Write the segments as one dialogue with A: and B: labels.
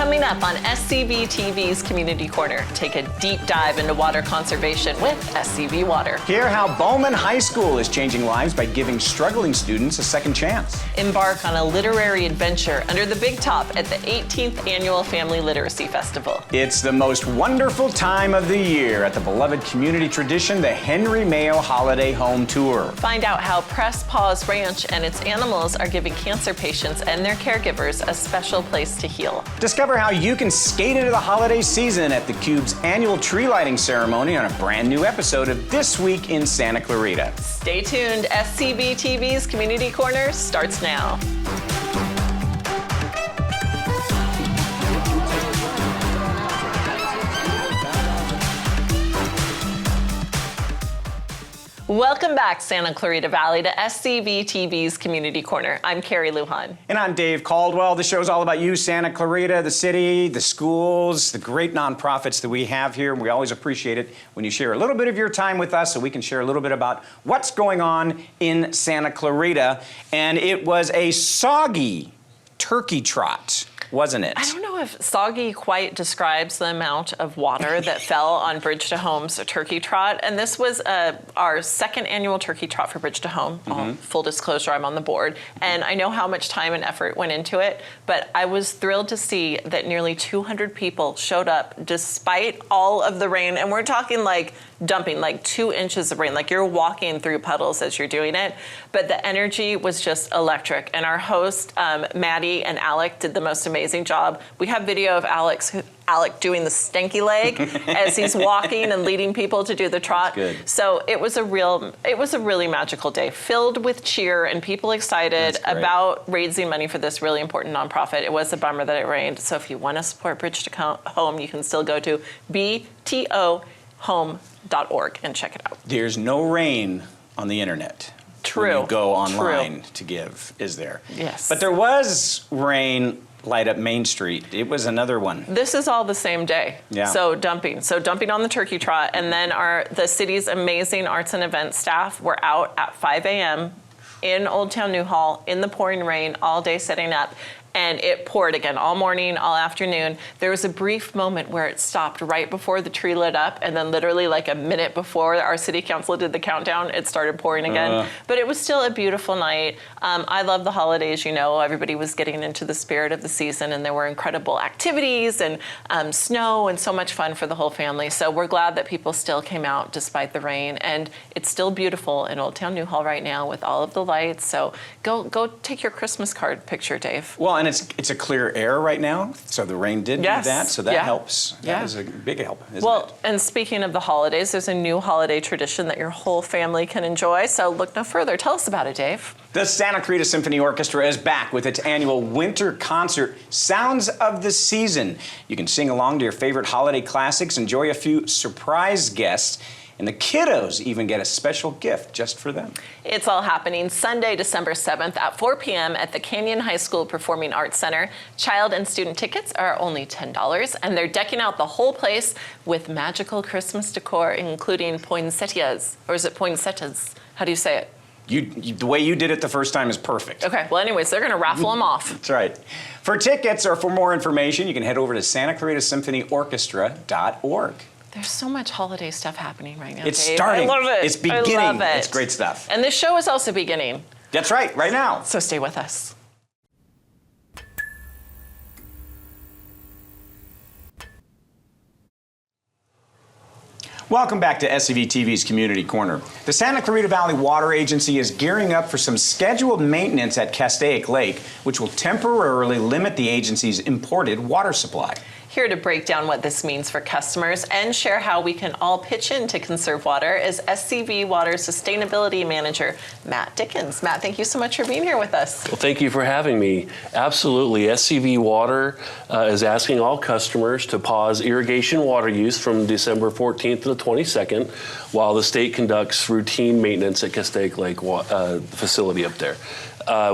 A: Coming up on SCVTV's Community Corner, take a deep dive into water conservation with SCV Water.
B: Hear how Bowman High School is changing lives by giving struggling students a second chance.
A: Embark on a literary adventure under the big top at the 18th Annual Family Literacy Festival.
B: It's the most wonderful time of the year at the beloved community tradition, the Henry Mayo Holiday Home Tour.
A: Find out how Paws Ranch and its animals are giving cancer patients and their caregivers a special place to heal.
B: Discover how you can skate into the holiday season at theCUBE's annual tree lighting ceremony on a brand new episode of This Week in Santa Clarita.
A: Stay tuned. SCVTV's Community Corner starts now. Welcome back, Santa Clarita Valley, to SCVTV's Community Corner. I'm Carrie Lujan.
B: And I'm Dave Caldwell. The show's all about you, Santa Clarita, the city, the schools, the great nonprofits that we have here. We always appreciate it when you share a little bit of your time with us so we can share a little bit about what's going on in Santa Clarita. And it was a soggy turkey trot, wasn't it?
A: I don't know if soggy quite describes the amount of water that fell on Bridge to Home's turkey trot. And this was our second annual turkey trot for Bridge to Home. Full disclosure, I'm on the board. And I know how much time and effort went into it, but I was thrilled to see that nearly 200 people showed up despite all of the rain. And we're talking like dumping, like 2 inches of rain, like you're walking through puddles as you're doing it. But the energy was just electric. And our host, Maddie and Alec, did the most amazing job. We have video of Alec doing the stanky leg as he's walking and leading people to do the trot. So it was a really magical day, filled with cheer and people excited about raising money for this really important nonprofit. It was a bummer that it rained. So if you want to support Bridge to Home, you can still go to btohome.org and check it out.
B: There's no rain on the internet.
A: True.
B: When you go online to give, is there?
A: Yes.
B: But there was rain light up Main Street. It was another one.
A: This is all the same day.
B: Yeah.
A: So dumping on the turkey trot, and then the city's amazing arts and events staff were out at 5 a.m. in Old Town Newhall in the pouring rain all day setting up. And it poured again all morning, all afternoon. There was a brief moment where it stopped right before the tree lit up, and then literally like a minute before our city council did the countdown, it started pouring again. But it was still a beautiful night. I love the holidays, you know. Everybody was getting into the spirit of the season, and there were incredible activities and snow and so much fun for the whole family. So we're glad that people still came out despite the rain, and it's still beautiful in Old Town Newhall right now with all of the lights. So go take your Christmas card picture, Dave.
B: Well, and it's a clear air right now, so the rain did do that, so that helps. That was a big help, isn't it?
A: And speaking of the holidays, there's a new holiday tradition that your whole family can enjoy, so look no further. Tell us about it, Dave.
B: The Santa Clarita Symphony Orchestra is back with its annual winter concert, Sounds of the Season. You can sing along to your favorite holiday classics, enjoy a few surprise guests, and the kiddos even get a special gift just for them.
A: It's all happening Sunday, December 7th at 4 p.m. at the Canyon High School Performing Arts Center. Child and student tickets are only $10, and they're decking out the whole place with magical Christmas decor, including poinsettias. Or is it poinsettias? How do you say it?
B: The way you did it the first time is perfect.
A: Okay, well anyways, they're gonna raffle them off.
B: That's right. For tickets or for more information, you can head over to SantaClaritaSymphonyOrchestra.org.
A: There's so much holiday stuff happening right now,
B: It's
A: Dave.
B: starting.
A: I love it.
B: It's beginning.
A: I love it.
B: It's great stuff.
A: And this show is also beginning.
B: That's right now.
A: So stay with us.
B: Welcome back to SCVTV's Community Corner. The Santa Clarita Valley Water Agency is gearing up for some scheduled maintenance at Castaic Lake, which will temporarily limit the agency's imported water supply.
A: Here to break down what this means for customers and share how we can all pitch in to conserve water is SCV Water Sustainability Manager, Matt Dickens. Matt, thank you so much for being here with us.
C: Well, thank you for having me. Absolutely. SCV Water is asking all customers to pause irrigation water use from December 14th to the 22nd while the state conducts routine maintenance at Castaic Lake facility up there.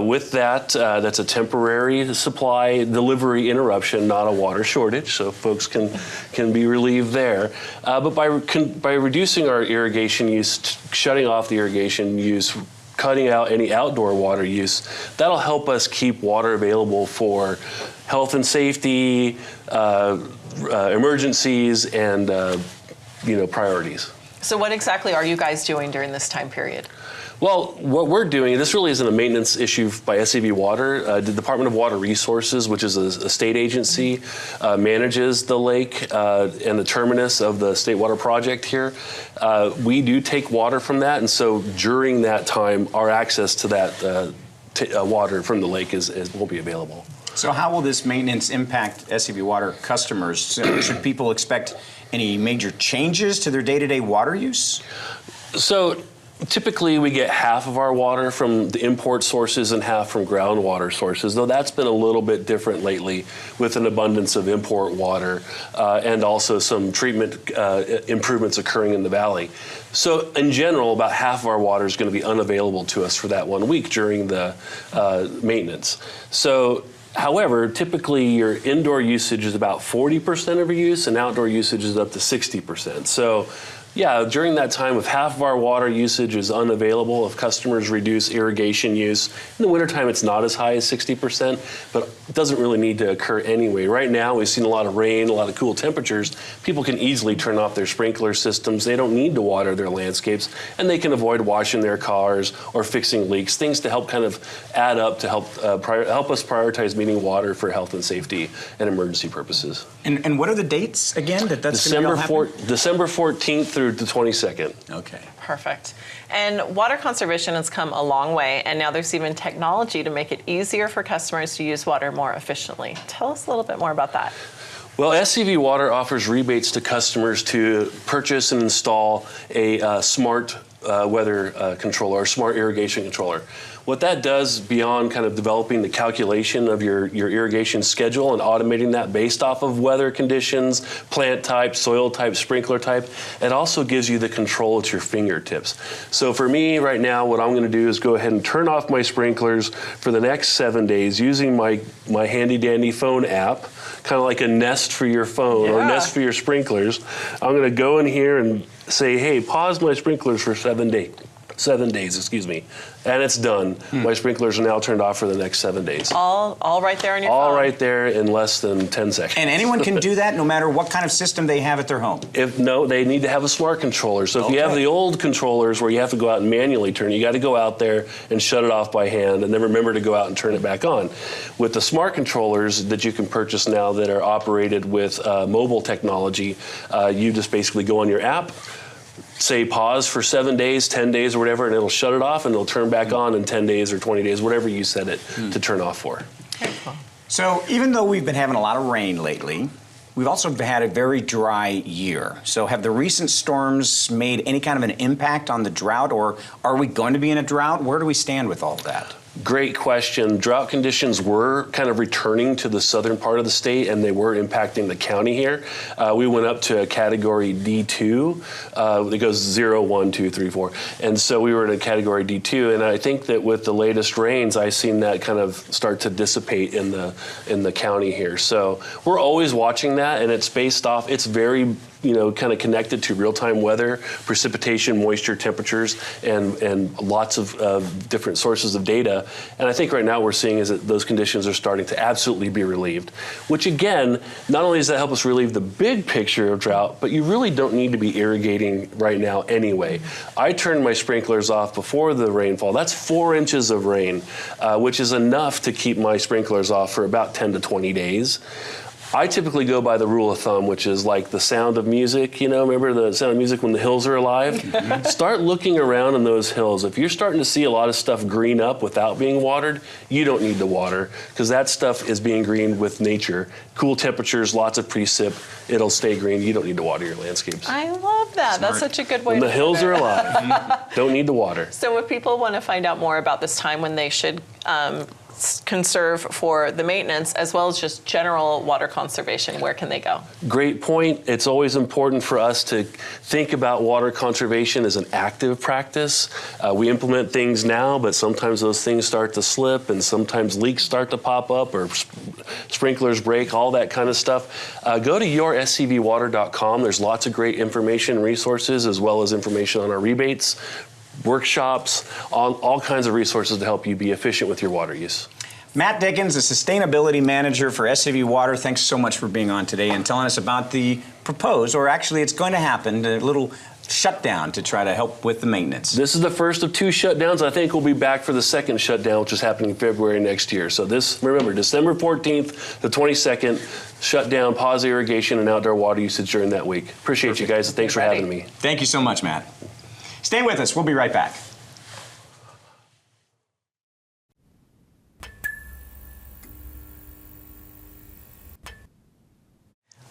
C: With that, that's a temporary supply delivery interruption, not a water shortage, so folks can be relieved there. But by reducing our irrigation use, shutting off the irrigation use, cutting out any outdoor water use, that'll help us keep water available for health and safety, emergencies, and priorities.
A: So what exactly are you guys doing during this time period?
C: Well, what we're doing, this really isn't a maintenance issue by SCV Water. The Department of Water Resources, which is a state agency, manages the lake and the terminus of the State Water Project here. We do take water from that, and so during that time, our access to that water from the lake won't be available.
B: So how will this maintenance impact SCV Water customers? Should people expect any major changes to their day-to-day water use?
C: So typically we get half of our water from the import sources and half from groundwater sources, though that's been a little bit different lately with an abundance of import water and also some treatment improvements occurring in the valley. So in general, about half of our water is going to be unavailable to us for that 1 week during the maintenance. So however, typically your indoor usage is about 40% of your use and outdoor usage is up to 60%. So yeah, during that time, if half of our water usage is unavailable, if customers reduce irrigation use, in the wintertime it's not as high as 60%, but it doesn't really need to occur anyway. Right now, we've seen a lot of rain, a lot of cool temperatures. People can easily turn off their sprinkler systems. They don't need to water their landscapes, and they can avoid washing their cars or fixing leaks, things to help kind of add up to help us prioritize meeting water for health and safety and emergency purposes.
B: And what are the dates again that's going to be all happening?
C: December 14th through the 22nd.
B: Okay.
A: Perfect. And water conservation has come a long way, and now there's even technology to make it easier for customers to use water more efficiently. Tell us a little bit more about that.
C: Well, SCV Water offers rebates to customers to purchase and install a smart weather controller or smart irrigation controller. What that does, beyond kind of developing the calculation of your irrigation schedule and automating that based off of weather conditions, plant type, soil type, sprinkler type, it also gives you the control at your fingertips. So for me right now, what I'm going to do is go ahead and turn off my sprinklers for the next 7 days using my handy dandy phone app, kind of like a Nest for your phone or Nest for your sprinklers. I'm going to go in here and say, hey, pause my sprinklers for 7 days. 7 days, excuse me, and it's done. My sprinklers are now turned off for the next 7 days.
A: All right there on your phone?
C: All right there in less than 10 seconds.
B: And anyone can do that no matter what kind of system they have at their home?
C: No, they need to have a smart controller. So if you have the old controllers where you have to go out and manually turn, you got to go out there and shut it off by hand and then remember to go out and turn it back on. With the smart controllers that you can purchase now that are operated with mobile technology, you just basically go on your app, say pause for 7 days, 10 days or whatever, and it'll shut it off and it'll turn back on in 10 days or 20 days, whatever you set it to turn off for.
B: So even though we've been having a lot of rain lately, we've also had a very dry year. So have the recent storms made any kind of an impact on the drought, or are we going to be in a drought? Where do we stand with all of that?
C: Great question. Drought conditions were kind of returning to the southern part of the state, and they were impacting the county here. We went up to a category D2. It goes 0, 1, 2, 3, 4. And so we were in a category D2. And I think that with the latest rains, I've seen that kind of start to dissipate in the county here. So we're always watching that, and it's based off, it's very kind of connected to real-time weather, precipitation, moisture, temperatures, and lots of different sources of data. And I think right now what we're seeing is that those conditions are starting to absolutely be relieved, which again, not only does that help us relieve the big picture of drought, but you really don't need to be irrigating right now anyway. I turned my sprinklers off before the rainfall. That's 4 inches of rain, which is enough to keep my sprinklers off for about 10 to 20 days. I typically go by the rule of thumb, which is like the sound of music. Remember the sound of music when the hills are alive? Start looking around in those hills. If you're starting to see a lot of stuff green up without being watered, you don't need to water, because that stuff is being greened with nature. Cool temperatures, lots of precip, it'll stay green. You don't need to water your landscapes.
A: I love that. Smart. That's such a good way
C: when
A: to
C: the hills are alive, don't need to water.
A: So if people want to find out more about this time when they should conserve for the maintenance as well as just general water conservation, where can they go?
C: Great point. It's always important for us to think about water conservation as an active practice. We implement things now, but sometimes those things start to slip and sometimes leaks start to pop up or sprinklers break, all that kind of stuff. Go to yourscvwater.com. There's lots of great information, resources, as well as information on our rebates, workshops, all kinds of resources to help you be efficient with your water use.
B: Matt Dickens, the Sustainability Manager for SCV Water, thanks so much for being on today and telling us about the proposed, or actually it's going to happen, a little shutdown to try to help with the maintenance.
C: This is the first of 2 shutdowns. I think we'll be back for the second shutdown, which is happening in February next year. So this, remember, December 14th, the 22nd, shutdown, pause irrigation and outdoor water usage during that week. Appreciate you guys. Thanks for having me.
B: Thank you so much, Matt. Stay with us. We'll be right back.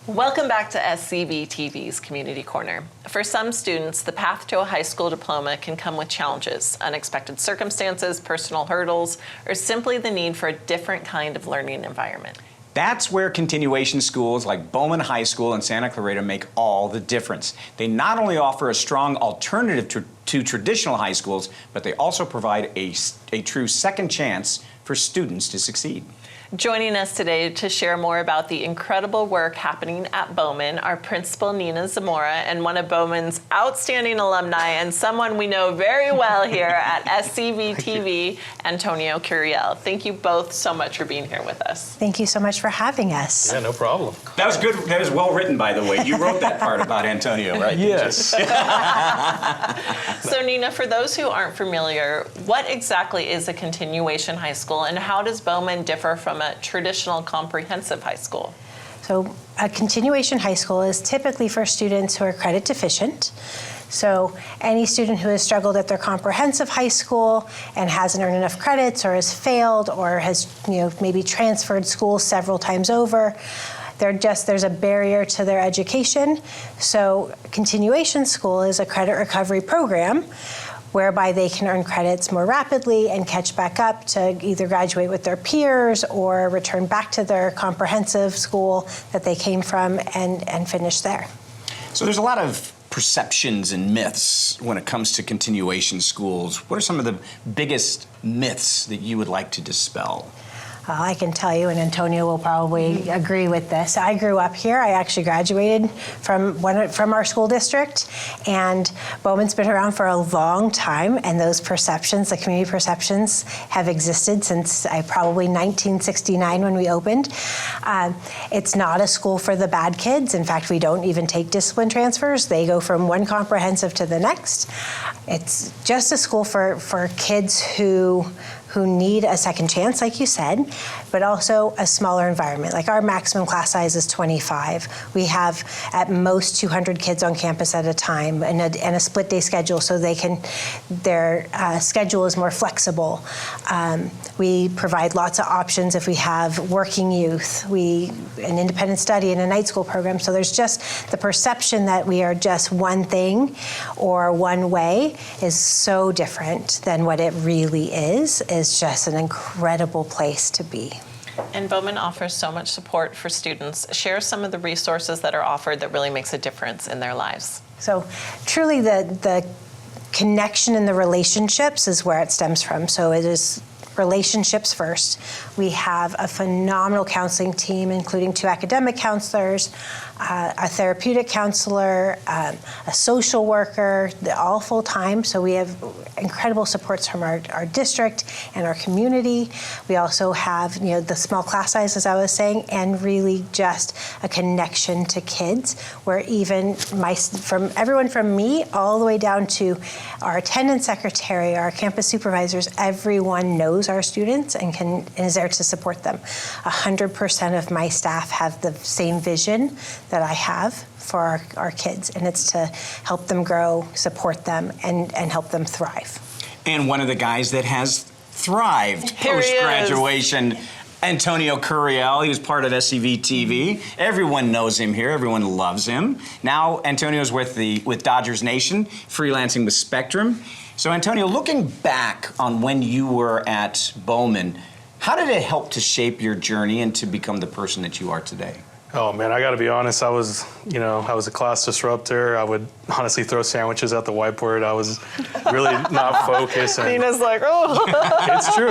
A: Welcome back to SCVTV's Community Corner. For some students, the path to a high school diploma can come with challenges, unexpected circumstances, personal hurdles, or simply the need for a different kind of learning environment.
B: That's where continuation schools like Bowman High School and Santa Clarita make all the difference. They not only offer a strong alternative to traditional high schools, but they also provide a true second chance for students to succeed.
A: Joining us today to share more about the incredible work happening at Bowman are Principal Nina Zamora and one of Bowman's outstanding alumni and someone we know very well here at SCVTV, Antonio Curiel. Thank you both so much for being here with us.
D: Thank you so much for having us.
E: Yeah, no problem.
B: That was good. That was well written, by the way. You wrote that part about Antonio, right?
E: Yes.
A: So Nina, for those who aren't familiar, what exactly is a continuation high school and how does Bowman differ from a traditional comprehensive high school?
D: So a continuation high school is typically for students who are credit deficient. So any student who has struggled at their comprehensive high school and hasn't earned enough credits or has failed or has maybe transferred schools several times over, there's a barrier to their education. So continuation school is a credit recovery program whereby they can earn credits more rapidly and catch back up to either graduate with their peers or return back to their comprehensive school that they came from and finish there.
B: So there's a lot of perceptions and myths when it comes to continuation schools. What are some of the biggest myths that you would like to dispel?
D: I can tell you, and Antonio will probably agree with this. I grew up here. I actually graduated from our school district, and Bowman's been around for a long time, and those perceptions, the community perceptions, have existed since probably 1969 when we opened. It's not a school for the bad kids. In fact, we don't even take discipline transfers. They go from one comprehensive to the next. It's just a school for kids who need a second chance, like you said, but also a smaller environment. Like our maximum class size is 25. We have at most 200 kids on campus at a time and a split day schedule so their schedule is more flexible. We provide lots of options if we have working youth, an independent study and a night school program. So there's just the perception that we are just one thing or one way is so different than what it really is just an incredible place to be.
A: And Bowman offers so much support for students. Share some of the resources that are offered that really makes a difference in their lives.
D: So truly the connection and the relationships is where it stems from. So it is relationships first. We have a phenomenal counseling team, including 2 academic counselors, a therapeutic counselor, a social worker, all full-time. So we have incredible supports from our district and our community. We also have the small class size, as I was saying, and really just a connection to kids where even from everyone from me all the way down to our attendance secretary, our campus supervisors, everyone knows our students and is there to support them. 100% of my staff have the same vision that I have for our kids, and it's to help them grow, support them, and help them thrive.
B: And one of the guys that has thrived post-graduation, Antonio Curiel. He was part of SCVTV. Everyone knows him here. Everyone loves him. Now Antonio's with Dodgers Nation, freelancing with Spectrum. So Antonio, looking back on when you were at Bowman, how did it help to shape your journey and to become the person that you are today?
E: Oh man, I got to be honest. I was a class disruptor. I would honestly throw sandwiches at the whiteboard. I was really not focused. And
A: Nina's like, oh.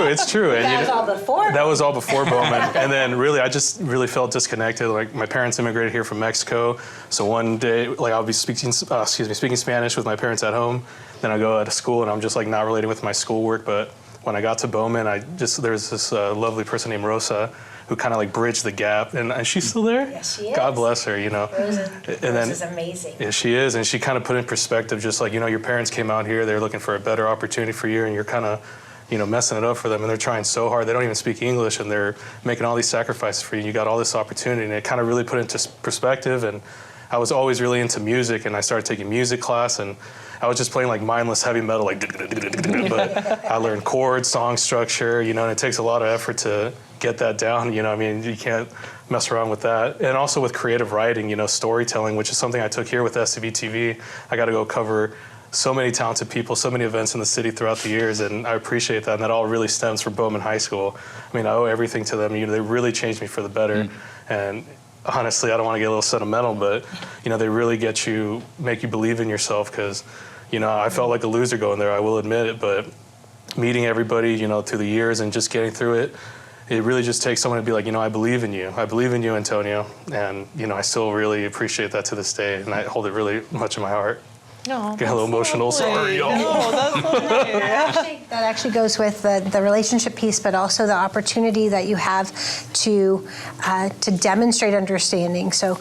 E: It's true. And
D: That was all before.
E: That was all before Bowman. And then really, I just really felt disconnected. Like my parents immigrated here from Mexico. So one day, like I'll be speaking Spanish with my parents at home. Then I go to school and I'm just like not relating with my schoolwork, but when I got to Bowman, there's this lovely person named Rosa who kind of like bridged the gap, and she's still there.
D: Yes, she is.
E: God bless her, you know.
D: Rosa's amazing.
E: Yeah, she is, and she kind of put in perspective, just like, you know, your parents came out here, they're looking for a better opportunity for you, and you're kind of, you know, messing it up for them, and they're trying so hard. They don't even speak English, and they're making all these sacrifices for you. And you got all this opportunity, and it kind of really put into perspective. And I was always really into music, and I started taking music class, and I was just playing like mindless heavy metal, like, but I learned chords, song structure, you know, and it takes a lot of effort to get that down, you know. I mean, you can't mess around with that. And also with creative writing, you know, storytelling, which is something I took here with SCVTV. I got to go cover so many talented people, so many events in the city throughout the years, and I appreciate that. And that all really stems from Bowman High School. I mean, I owe everything to them. You know, they really changed me for the better. And honestly, I don't want to get a little sentimental, but you know, they really make you believe in yourself, because, you know, I felt like a loser going there, I will admit it, but meeting everybody, you know, through the years and just getting through it, it really just takes someone to be like, you know, I believe in you. I believe in you, Antonio. And, you know, I still really appreciate that to this day, and I hold it really much in my heart.
A: No,
E: Get a little emotional, sorry, y'all.
A: No, that's lovely.
D: That actually goes with the relationship piece, but also the opportunity that you have to demonstrate understanding. So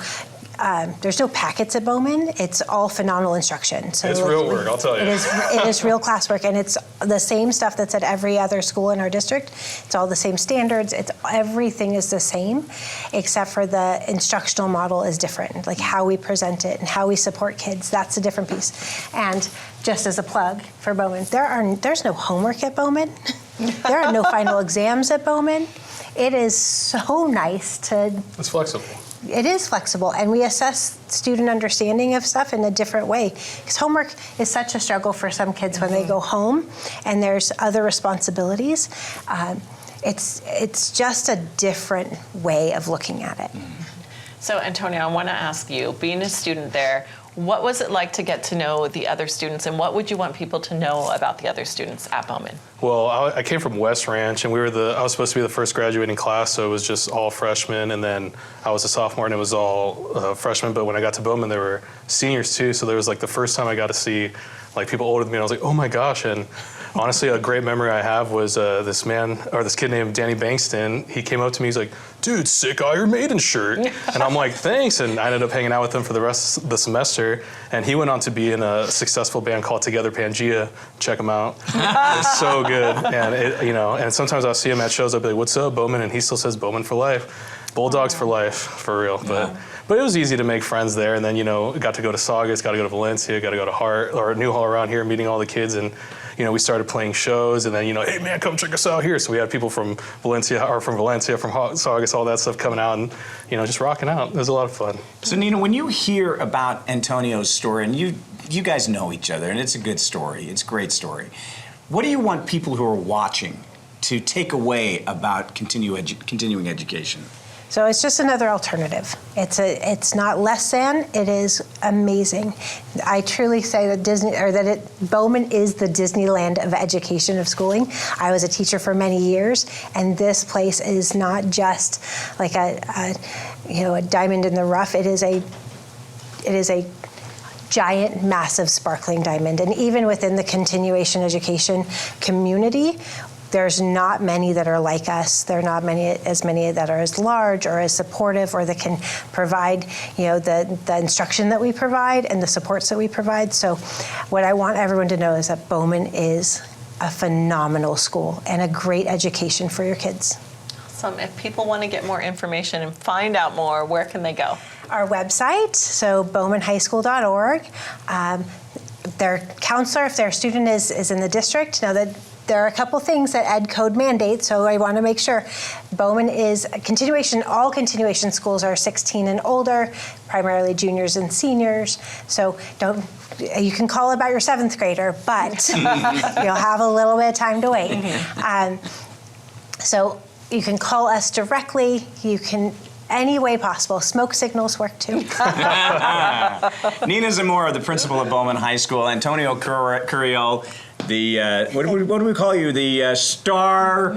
D: there's no packets at Bowman. It's all phenomenal instruction. So
E: It's real work, I'll tell you.
D: It is real classwork, and it's the same stuff that's at every other school in our district. It's all the same standards. Everything is the same, except for the instructional model is different, like how we present it and how we support kids. That's a different piece. And just as a plug for Bowman, there's no homework at Bowman. There are no final exams at Bowman. It is so nice to...
E: It's flexible.
D: It is flexible, and we assess student understanding of stuff in a different way. Because homework is such a struggle for some kids when they go home and there's other responsibilities. It's just a different way of looking at it.
A: So, Antonio, I want to ask you, being a student there, what was it like to get to know the other students, and what would you want people to know about the other students at Bowman?
E: Well, I came from West Ranch, and I was supposed to be the first graduating class, so it was just all freshmen, and then I was a sophomore, and it was all freshmen. But when I got to Bowman, there were seniors too, so there was like the first time I got to see like people older than me, and I was like, oh my gosh. And honestly, a great memory I have was this kid named Danny Bankston. He came up to me, he's like, dude, sick Iron Maiden shirt. And I'm like, thanks. And I ended up hanging out with him for the rest of the semester. And he went on to be in a successful band called Together Pangea. Check him out. It's so good. And and sometimes I'll see him at shows, I'll be like, what's up, Bowman? And he still says Bowman for life. Bulldogs for life, for real. But it was easy to make friends there. And then, got to go to Saugus, got to go to Valencia, got to go to Hart, or Newhall around here, meeting all the kids. And we started playing shows, and then, hey man, come check us out here. So we had people from Valencia, from Saugus, all that stuff coming out, and, just rocking out. It was a lot of fun.
B: So Nina, when you hear about Antonio's story, and you guys know each other, and it's a good story, it's a great story, what do you want people who are watching to take away about continuing education?
D: So it's just another alternative. It's not less than, it is amazing. I truly say that Bowman is the Disneyland of education, of schooling. I was a teacher for many years, and this place is not just like a diamond in the rough. It is a giant, massive, sparkling diamond. And even within the continuation education community, there's not many that are like us. There are not as many that are as large or as supportive, or that can provide, the instruction that we provide and the supports that we provide. So what I want everyone to know is that Bowman is a phenomenal school and a great education for your kids.
A: Awesome. If people want to get more information and find out more, where can they go?
D: Our website, so bowmanhighschool.org. Their counselor, if their student is in the district, now that there are a couple things that Ed Code mandates, so I want to make sure. Bowman is a continuation. All continuation schools are 16 and older, primarily juniors and seniors. So you can call about your 7th grader, but you'll have a little bit of time to wait. So you can call us directly. You can any way possible. Smoke signals work too.
B: Nina Zamora, the principal of Bowman High School. Antonio Curiel, the what do we call you? The star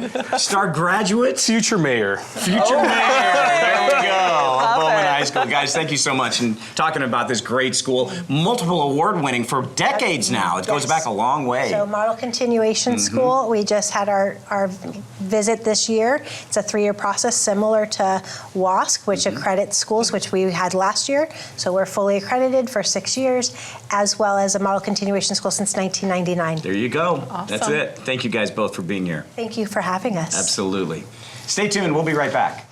B: graduate?
E: Future mayor.
B: Future mayor. There we go. Bowman High High School. Guys, thank you so much. And talking about this great school, multiple award winning for decades now. It goes back a long way.
D: So Model Continuation School, we just had our visit this year. It's a 3-year process similar to WASC, which accredits schools, which we had last year. So we're fully accredited for 6 years, as well as a Model Continuation School since 1999.
B: There you go.
A: Awesome.
B: That's it. Thank you guys both for being here.
D: Thank you for having us.
B: Absolutely. Stay tuned. We'll be right back.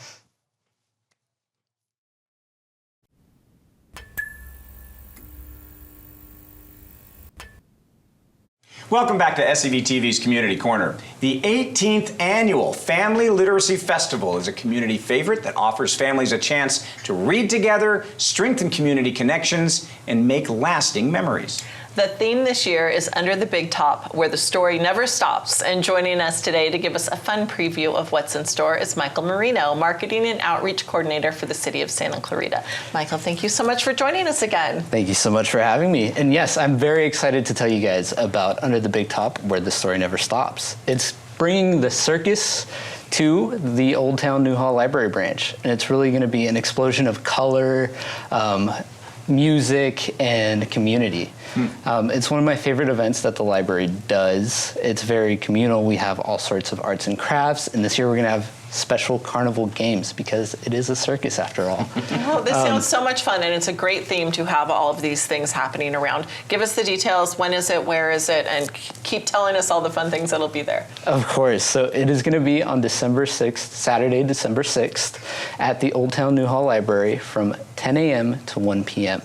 B: Welcome back to SCVTV's Community Corner. The 18th Annual Family Literacy Festival is a community favorite that offers families a chance to read together, strengthen community connections, and make lasting memories.
A: The theme this year is Under the Big Top, where the story never stops. And joining us today to give us a fun preview of what's in store is Michael Marino, Marketing and Outreach Coordinator for the City of Santa Clarita. Michael, thank you so much for joining us again.
F: Thank you so much for having me. And yes, I'm very excited to tell you guys about Under the Big Top, where the story never stops. It's bringing the circus to the Old Town Newhall Library branch. And it's really going to be an explosion of color, music, and community. It's one of my favorite events that the library does. It's very communal. We have all sorts of arts and crafts, and this year we're going to have special carnival games because it is a circus after all.
A: Oh, this sounds so much fun, and it's a great theme to have all of these things happening around. Give us the details. When is it? Where is it? And keep telling us all the fun things that'll be there.
F: Of course. So it is going to be on December 6th, Saturday, December 6th, at the Old Town Newhall Library from 10 a.m. to 1 p.m.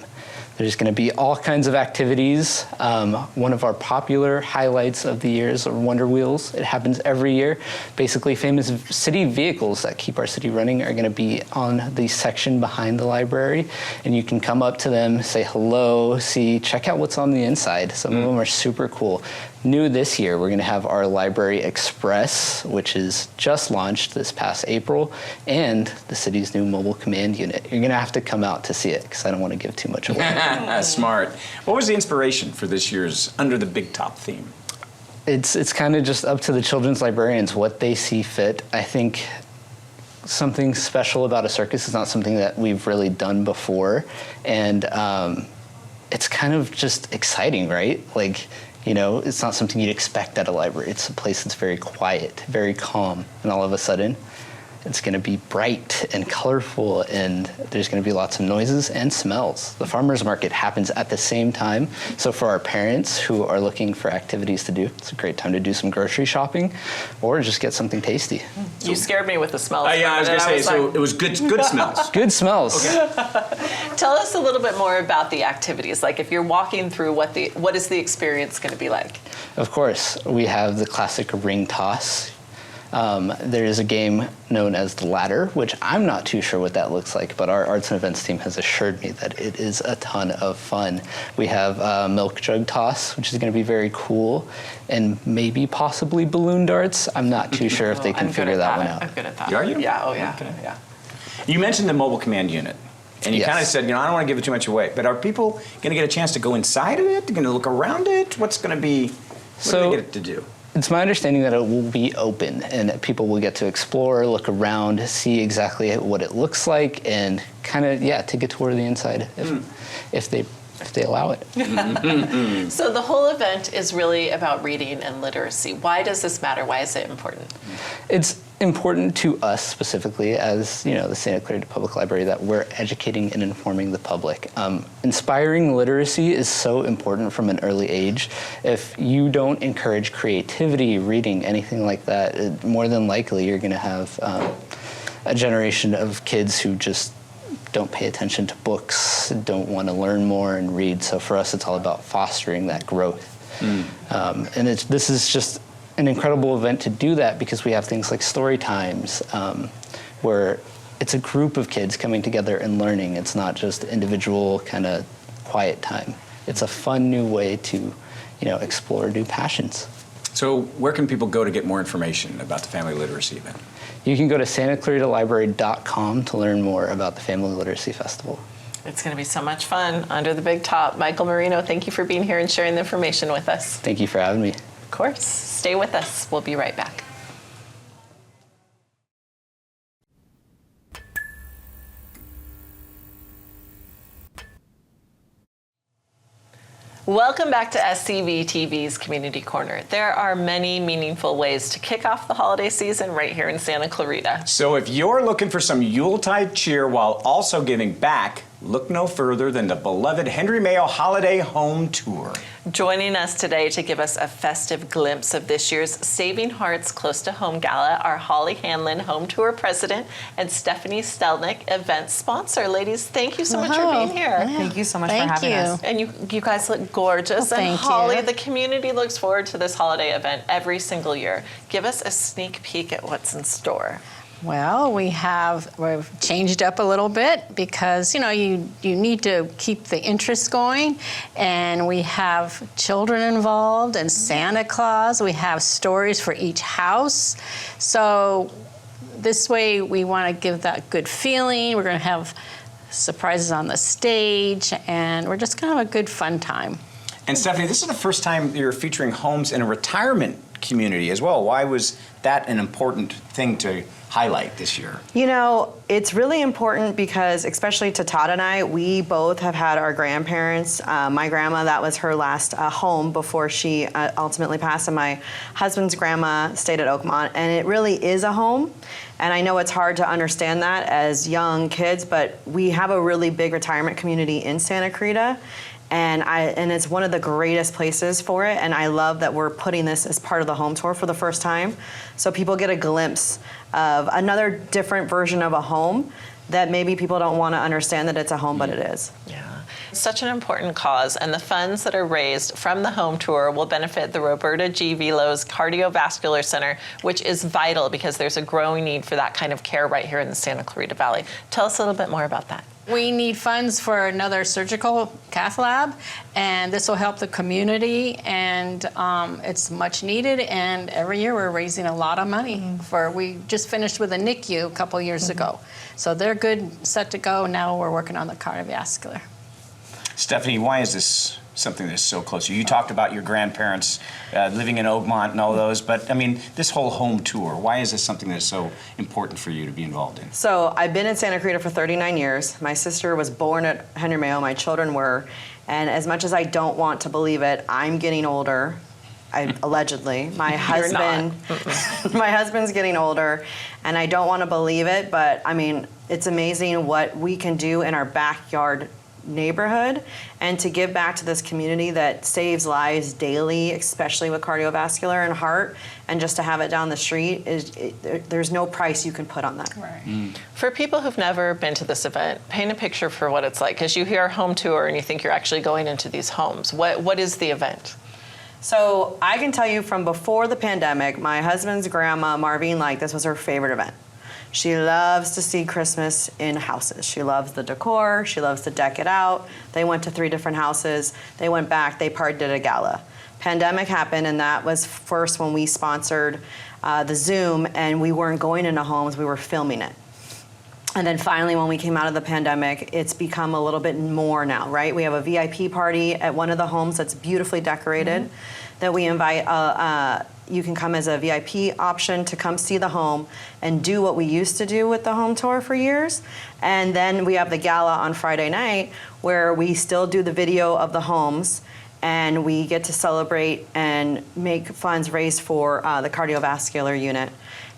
F: There's going to be all kinds of activities. One of our popular highlights of the year is Wonder Wheels. It happens every year. Basically, famous city vehicles that keep our city running are going to be on the section behind the library, and you can come up to them, say hello, check out what's on the inside. Some of them are super cool. New this year, we're going to have our Library Express, which is just launched this past April, and the city's new mobile command unit. You're going to have to come out to see it because I don't want to give too much away.
B: Smart. What was the inspiration for this year's Under the Big Top theme?
F: It's kind of just up to the children's librarians what they see fit. I think something special about a circus is not something that we've really done before, and it's kind of just exciting, right? Like, you know, it's not something you'd expect at a library. It's a place that's very quiet, very calm, and all of a sudden, it's going to be bright and colorful, and there's going to be lots of noises and smells. The farmers market happens at the same time, so for our parents who are looking for activities to do, it's a great time to do some grocery shopping or just get something tasty.
A: You scared me with the smells.
B: Yeah, I was going to say, so it was good smells.
F: Good smells.
B: Okay.
A: Tell us a little bit more about the activities. Like if you're walking through, what is the experience going to be like?
F: Of course, we have the classic ring toss. There is a game known as the ladder, which I'm not too sure what that looks like, but our arts and events team has assured me that it is a ton of fun. We have milk jug toss, which is going to be very cool, and maybe possibly balloon darts. I'm not too sure if they can figure that one out.
A: I'm good at that.
B: Are you?
A: Yeah, oh yeah.
B: Okay.
A: Yeah.
B: You mentioned the mobile command unit, and you
F: Yes.
B: kind of said, I don't want to give it too much away, but are people going to get a chance to go inside of it? They're going to look around it? What's going to be, what do they get to do?
F: It's my understanding that it will be open and that people will get to explore, look around, see exactly what it looks like, and kind of, take a tour of the inside if they allow it.
A: So the whole event is really about reading and literacy. Why does this matter? Why is it important?
F: It's important to us specifically as, the Santa Clarita Public Library that we're educating and informing the public. Inspiring literacy is so important from an early age. If you don't encourage creativity, reading, anything like that, more than likely you're going to have a generation of kids who just don't pay attention to books, don't want to learn more and read. So for us, it's all about fostering that growth. And this is just an incredible event to do that because we have things like story times where it's a group of kids coming together and learning. It's not just individual kind of quiet time. It's a fun new way to, explore new passions.
B: So where can people go to get more information about the Family Literacy event?
F: You can go to santaclaritalibrary.com to learn more about the Family Literacy Festival.
A: It's going to be so much fun. Under the Big Top. Michael Marino, thank you for being here and sharing the information with us.
F: Thank you for having me.
A: Of course. Stay with us. We'll be right back. Welcome back to SCVTV's Community Corner. There are many meaningful ways to kick off the holiday season right here in Santa Clarita.
B: So if you're looking for some Yuletide cheer while also giving back, look no further than the beloved Henry Mayo Holiday Home Tour.
A: Joining us today to give us a festive glimpse of this year's Saving Hearts Close to Home Gala are Holly Hanlon, Home Tour President, and Stephanie Stelnick, event sponsor. Ladies, thank you so much for being here.
G: Thank you so much for having us.
A: And you guys look gorgeous.
G: Well,
A: and
G: thank
A: Holly,
G: you.
A: the community looks forward to this holiday event every single year. Give us a sneak peek at what's in store.
G: Well, we've changed up a little bit because, you know, you need to keep the interest going. And we have children involved and Santa Claus. We have stories for each house. So this way we want to give that good feeling. We're going to have surprises on the stage, and we're just going to have a good fun time.
B: And Stephanie, this is the first time you're featuring homes in a retirement community as well. Why was that an important thing to highlight this year?
H: You know, it's really important because, especially to Todd and I, we both have had our grandparents. My grandma, that was her last home before she ultimately passed, and my husband's grandma stayed at Oakmont, and it really is a home. And I know it's hard to understand that as young kids, but we have a really big retirement community in Santa Clarita. And it's one of the greatest places for it, and I love that we're putting this as part of the home tour for the first time, so people get a glimpse of another different version of a home that maybe people don't want to understand that it's a home, but it is.
A: Yeah. Such an important cause, and the funds that are raised from the home tour will benefit the Roberta G. Velos Cardiovascular Center, which is vital because there's a growing need for that kind of care right here in the Santa Clarita Valley. Tell us a little bit more about that.
G: We need funds for another surgical cath lab, and this will help the community, and it's much needed, and every year we're raising a lot of money. We just finished with a NICU a couple years ago, so they're good, set to go. Now we're working on the cardiovascular.
B: Stephanie, why is this something that's so close to you? You talked about your grandparents living in Oakmont and all those, but I mean, this whole home tour, why is this something that's so important for you to be involved in?
H: So I've been in Santa Clarita for 39 years. My sister was born at Henry Mayo, my children were, and as much as I don't want to believe it, I'm getting older. Allegedly. My husband's getting older, and I don't want to believe it, but I mean, it's amazing what we can do in our backyard neighborhood, and to give back to this community that saves lives daily, especially with cardiovascular and heart, and just to have it down the street, there's no price you can put on that.
G: Right.
A: For people who've never been to this event, paint a picture for what it's like, because you hear home tour and you think you're actually going into these homes. What is the event?
H: So I can tell you from before the pandemic, my husband's grandma, Marvine, this was her favorite event. She loves to see Christmas in houses. She loves the decor. She loves to deck it out. They went to 3 different houses. They went back. They partied at a gala. Pandemic happened, and that was first when we sponsored the Zoom, and we weren't going into homes. We were filming it. And then finally, when we came out of the pandemic, it's become a little bit more now, right? We have a VIP party at one of the homes that's beautifully decorated that we invite. You can come as a VIP option to come see the home and do what we used to do with the home tour for years. And then we have the gala on Friday night where we still do the video of the homes, and we get to celebrate and make funds raised for the cardiovascular unit.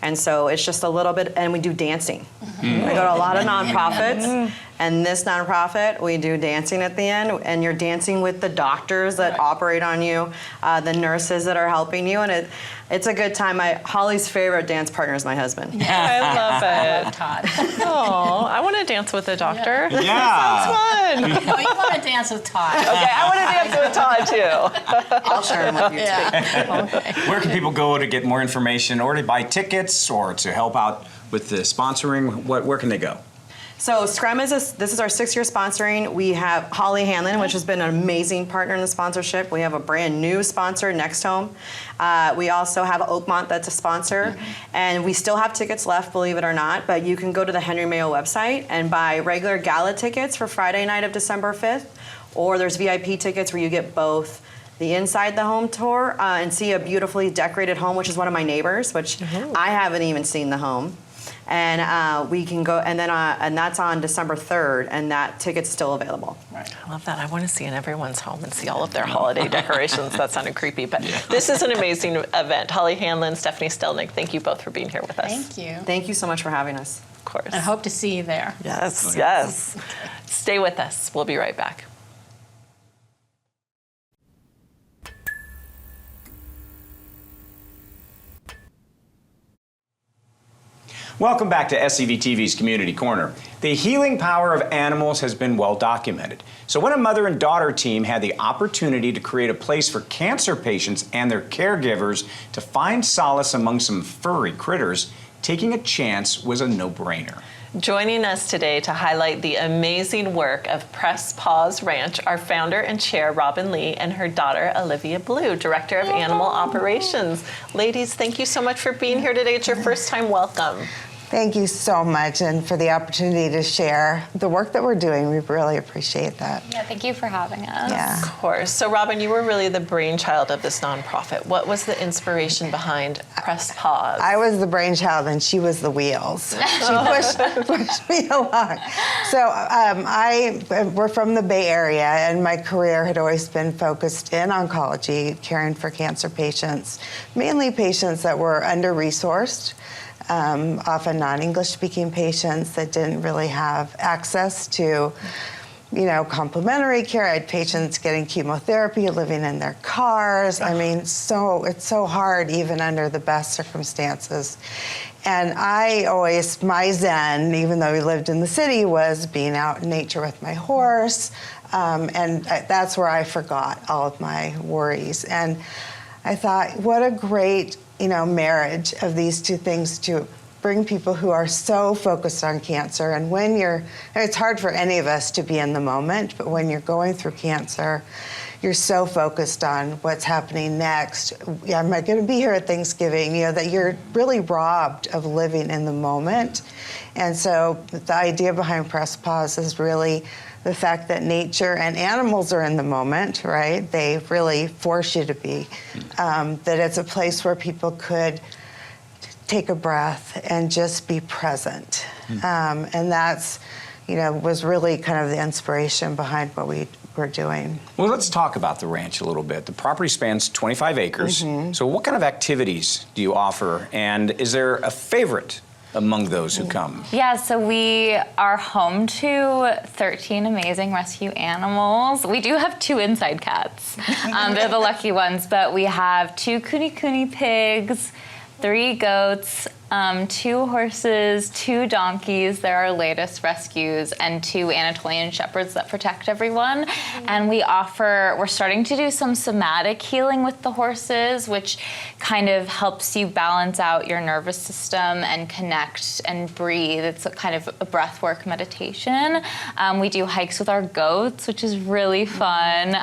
H: And so it's just a little bit, and we do dancing. We go to a lot of nonprofits, and this nonprofit, we do dancing at the end, and you're dancing with the doctors that operate on you, the nurses that are helping you, and it's a good time. Holly's favorite dance partner is my husband.
A: I love it.
G: Todd.
A: Oh, I want to dance with a doctor.
B: Yeah.
A: Fun.
G: No, you want to dance with Todd.
A: Okay, I want to dance with Todd too.
H: I'll share them with you too.
G: Yeah. Okay.
B: Where can people go to get more information or to buy tickets or to help out with the sponsoring? Where can they go?
H: So Scrum this is our 6th year sponsoring. We have Holly Hanlon, which has been an amazing partner in the sponsorship. We have a brand new sponsor, Next Home. We also have Oakmont that's a sponsor. And we still have tickets left, believe it or not, but you can go to the Henry Mayo website and buy regular gala tickets for Friday night of December 5th, or there's VIP tickets where you get both the inside the home tour and see a beautifully decorated home, which is one of my neighbors, which I haven't even seen the home. and we can go, and then and that's on December 3rd, and that ticket's still available.
A: Right. I love that. I want to see in everyone's home and see all of their holiday decorations. That sounded creepy, but this is an amazing event. Holly Hanlon, Stephanie Stelnick, thank you both for being here with us.
G: Thank you.
H: Thank you so much for having us.
A: Of course.
G: I hope to see you there.
A: Yes, yes. Stay with us. We'll be right back.
B: Welcome back to SCVTV's Community Corner. The healing power of animals has been well documented. So when a mother and daughter team had the opportunity to create a place for cancer patients and their caregivers to find solace among some furry critters, taking a chance was a no-brainer.
A: Joining us today to highlight the amazing work of Paws Ranch are founder and chair Robin Lee and her daughter Olivia Blue, Director of Animal Operations. Ladies, thank you so much for being here today. It's your first time. Welcome.
I: Thank you so much, and for the opportunity to share the work that we're doing. We really appreciate that.
J: Yeah, thank you for having us.
I: Yeah.
A: Of course. So, Robin, you were really the brainchild of this nonprofit. What was the inspiration behind Paws?
I: I was the brainchild, and she was the wheels. She pushed me along. So we're from the Bay Area, and my career had always been focused in oncology, caring for cancer patients, mainly patients that were under-resourced. Often non-English speaking patients that didn't really have access to, complementary care. I had patients getting chemotherapy, living in their cars. I mean, it's so hard even under the best circumstances. And my zen, even though we lived in the city, was being out in nature with my horse. And that's where I forgot all of my worries. And I thought, what a great marriage of these two things to bring people who are so focused on cancer. And it's hard for any of us to be in the moment, but when you're going through cancer, you're so focused on what's happening next. Am I going to be here at Thanksgiving? That you're really robbed of living in the moment. And so the idea behind Paws is really the fact that nature and animals are in the moment, right? They really force you to be. That it's a place where people could take a breath and just be present. And that's, was really kind of the inspiration behind what we were doing.
B: Well, let's talk about the ranch a little bit. The property spans 25 acres. So what kind of activities do you offer? And is there a favorite among those who come?
J: Yeah, so we are home to 13 amazing rescue animals. We do have 2 inside cats. They're the lucky ones, but we have 2 kuni pigs, 3 goats, 2 horses, 2 donkeys. They're our latest rescues, and 2 Anatolian shepherds that protect everyone. And we're starting to do some somatic healing with the horses, which kind of helps you balance out your nervous system and connect and breathe. It's a kind of a breathwork meditation. We do hikes with our goats, which is really fun.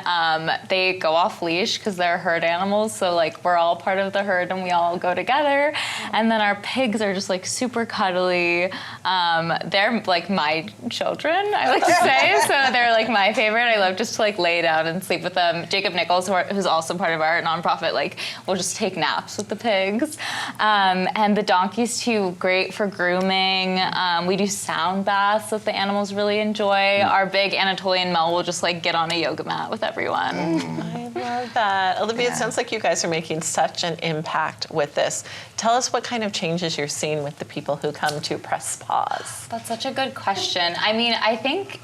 J: They go off leash because they're herd animals, so we're all part of the herd and we all go together. And then our pigs are just super cuddly. They're my children, I like to say. So they're my favorite. I love just to lay down and sleep with them. Jacob Nichols, who's also part of our nonprofit, will just take naps with the pigs. And the donkeys too, great for grooming. We do sound baths that the animals really enjoy. Our big Anatolian Mel will just get on a yoga mat with everyone.
A: I love that. Olivia, it sounds like you guys are making such an impact with this. Tell us what kind of changes you're seeing with the people who come to Paws.
J: That's such a good question. I mean, I think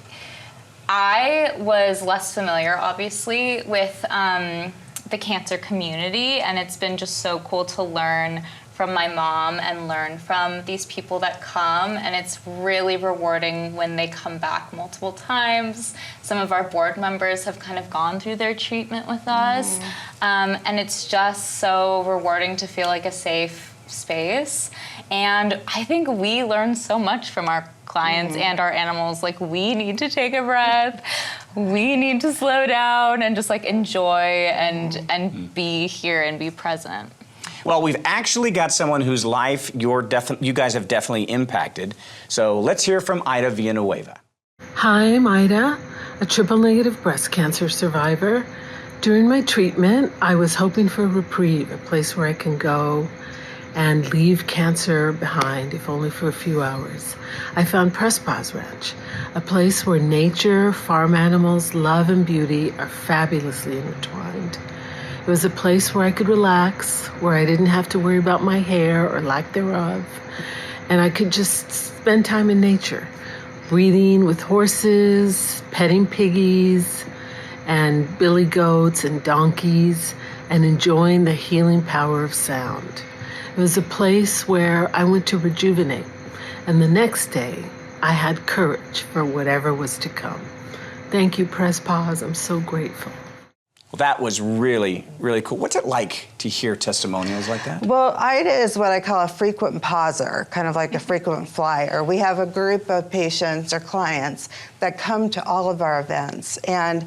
J: I was less familiar, obviously, with the cancer community, and it's been just so cool to learn from my mom and learn from these people that come, and it's really rewarding when they come back multiple times. Some of our board members have kind of gone through their treatment with us, and it's just so rewarding to feel like a safe space. And I think we learn so much from our clients and our animals. We need to take a breath, we need to slow down and just enjoy and be here and be present.
B: Well, we've actually got someone whose life you guys have definitely impacted. So let's hear from Ida Villanueva.
K: Hi, I'm Ida, a triple-negative breast cancer survivor. During my treatment, I was hoping for a reprieve, a place where I can go and leave cancer behind, if only for a few hours, I found Paws Ranch, a place where nature, farm animals, love, and beauty are fabulously intertwined. It was a place where I could relax, where I didn't have to worry about my hair or lack thereof, and I could just spend time in nature, breathing with horses, petting piggies, and billy goats and donkeys, and enjoying the healing power of sound. It was a place where I went to rejuvenate, and the next day I had courage for whatever was to come. Thank you, Paws. I'm so grateful.
B: Well, that was really, really cool. What's it like to hear testimonials like that?
I: Well, Ida is what I call a frequent pauser, kind of like a frequent flyer. We have a group of patients or clients that come to all of our events, and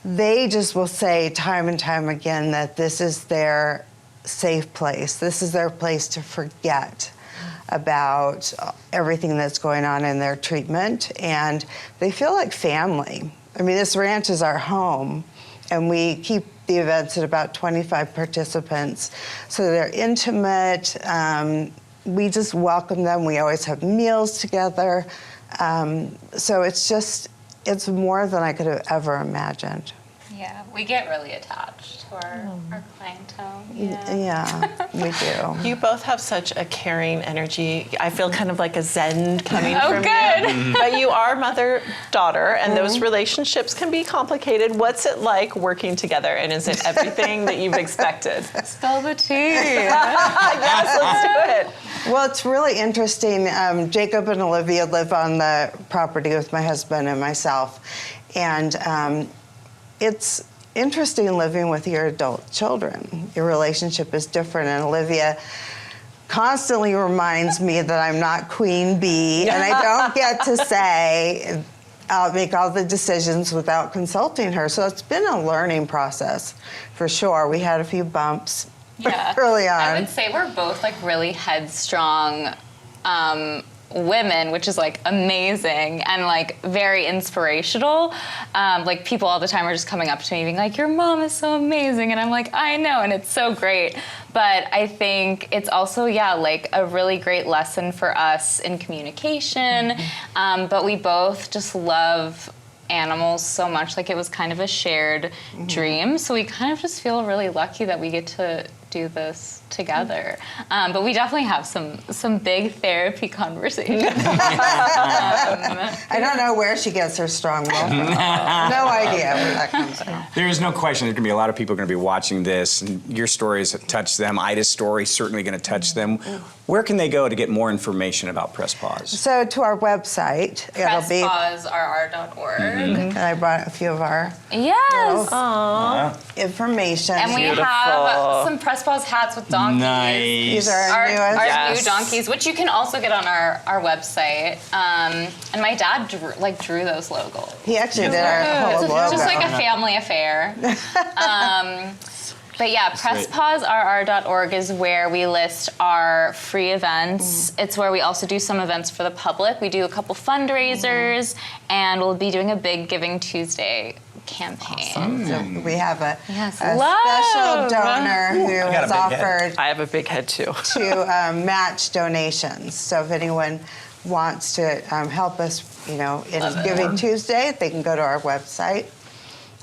I: they just will say time and time again that this is their safe place. This is their place to forget about everything that's going on in their treatment, and they feel like family. I mean, this ranch is our home, and we keep the events at about 25 participants, so they're intimate. We just welcome them. We always have meals together. So it's more than I could have ever imagined.
J: Yeah, we get really attached to our clientele.
I: Yeah, we do.
A: You both have such a caring energy. I feel kind of like a zen coming from you.
J: Good.
A: But you are mother-daughter, and those relationships can be complicated. What's it like working together, and is it everything that you've expected?
J: Spill the tea.
A: Yes, let's do it.
I: Well, it's really interesting. Jacob and Olivia live on the property with my husband and myself, and it's interesting living with your adult children. Your relationship is different, and Olivia constantly reminds me that I'm not queen bee, and I don't get to say, I'll make all the decisions without consulting her. So it's been a learning process, for sure. We had a few bumps early on.
J: I would say we're both like really headstrong women, which is like amazing and like very inspirational. Like people all the time are just coming up to me being like, your mom is so amazing, and I'm like, I know, and it's so great. But I think it's also like a really great lesson for us in communication. But we both just love animals so much. Like it was kind of a shared dream, so we kind of just feel really lucky that we get to do this together. But we definitely have some big therapy conversations.
I: I don't know where she gets her strong will from. No idea where that comes from.
B: There is no question there's going to be a lot of people going to be watching this, and your stories touch them. Ida's story is certainly going to touch them. Where can they go to get more information about Paws?
I: So to our website, it'll be
J: PressPawsRR.org.
I: And I brought a few of our information.
J: And we have some Paws hats with donkeys.
B: Nice.
I: These are
J: Our
I: newest.
J: new donkeys, which you can also get on our website. And my dad drew those logos.
I: He actually did our whole
J: It's
I: logo.
J: just like a family affair. But yeah, PressPawsRR.org is where we list our free events. It's where we also do some events for the public. We do a couple fundraisers, and we'll be doing a big Giving Tuesday campaign.
I: Awesome. So we have a special
J: love.
I: donor who has offered
A: I have a big head too.
I: to match donations. So if anyone wants to help us, in Giving Tuesday, they can go to our website.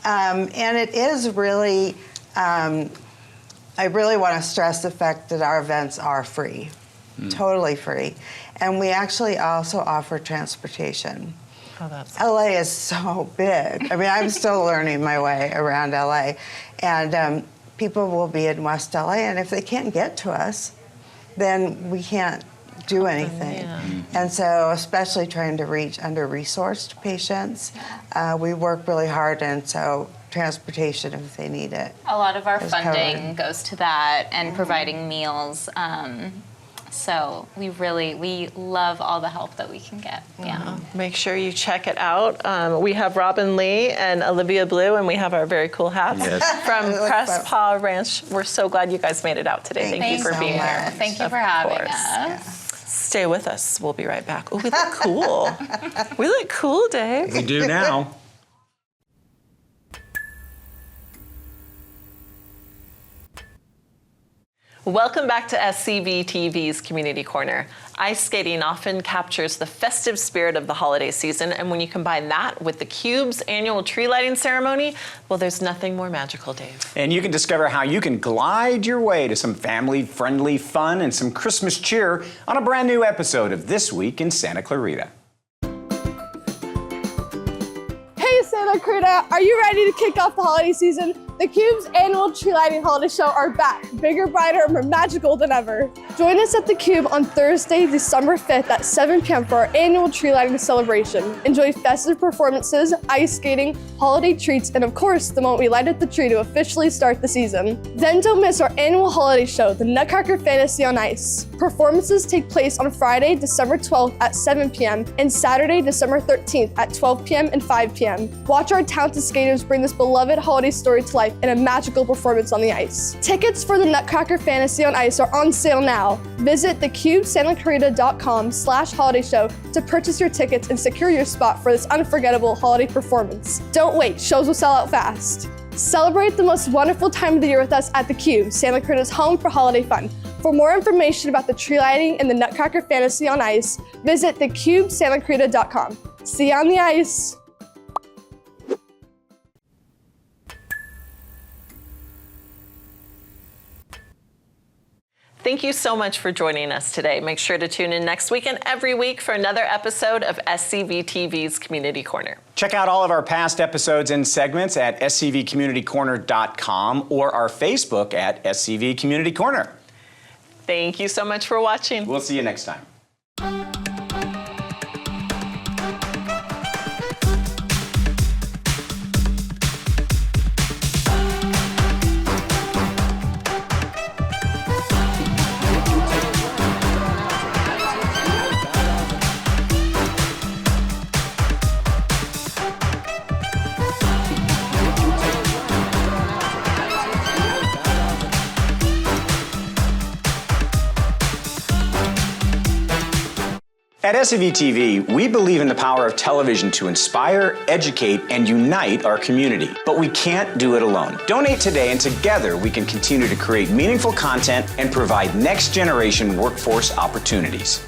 I: And it is really, I really want to stress the fact that our events are free, totally free. And we actually also offer transportation.
A: Oh, that's
I: LA is so big. I mean, I'm still learning my way around LA. And people will be in West LA, and if they can't get to us, then we can't do anything. And so, especially trying to reach under-resourced patients, we work really hard, and so transportation if they need it.
J: A lot of our
I: is
J: funding
I: covered.
J: goes to that and providing meals. So we love all the help that we can get. Yeah.
A: Make sure you check it out. We have Robin Lee and Olivia Blue, and we have our very cool hats from Paws Ranch. We're so glad you guys made it out today. Thank you for being here.
J: Thank you for having us.
A: Stay with us. We'll be right back. Oh, we look cool. We look cool, Dave.
B: We do now.
A: Welcome back to SCVTV's Community Corner. Ice skating often captures the festive spirit of the holiday season, and when you combine that with the Cube's annual tree lighting ceremony, well, there's nothing more magical, Dave.
B: And you can discover how you can glide your way to some family-friendly fun and some Christmas cheer on a brand new episode of This Week in Santa Clarita.
L: Hey Santa Clarita, are you ready to kick off the holiday season? The Cube's annual tree lighting holiday show are back, bigger, brighter, and more magical than ever. Join us at the Cube on Thursday, December 5th at 7 p.m. for our annual tree lighting celebration. Enjoy festive performances, ice skating, holiday treats, and of course, the moment we light up the tree to officially start the season. Then don't miss our annual holiday show, the Nutcracker Fantasy on Ice. Performances take place on Friday, December 12th at 7 p.m. and Saturday, December 13th at 12 p.m. and 5 p.m. Watch our talented skaters bring this beloved holiday story to life in a magical performance on the ice. Tickets for the Nutcracker Fantasy on Ice are on sale now. Visit thecubesantaclarita.com/holiday show to purchase your tickets and secure your spot for this unforgettable holiday performance. Don't wait, shows will sell out fast. Celebrate the most wonderful time of the year with us at the Cube, Santa Clarita's home for holiday fun. For more information about the tree lighting and the Nutcracker Fantasy on Ice, visit thecubesantaclarita.com. See you on the ice.
A: Thank you so much for joining us today. Make sure to tune in next week and every week for another episode of SCVTV's Community Corner.
B: Check out all of our past episodes and segments at scvcommunitycorner.com or our Facebook at SCV Community Corner.
A: Thank you so much for watching.
B: We'll see you next time. At SCVTV, we believe in the power of television to inspire, educate, and unite our community. But we can't do it alone. Donate today, and together we can continue to create meaningful content and provide next-generation workforce opportunities.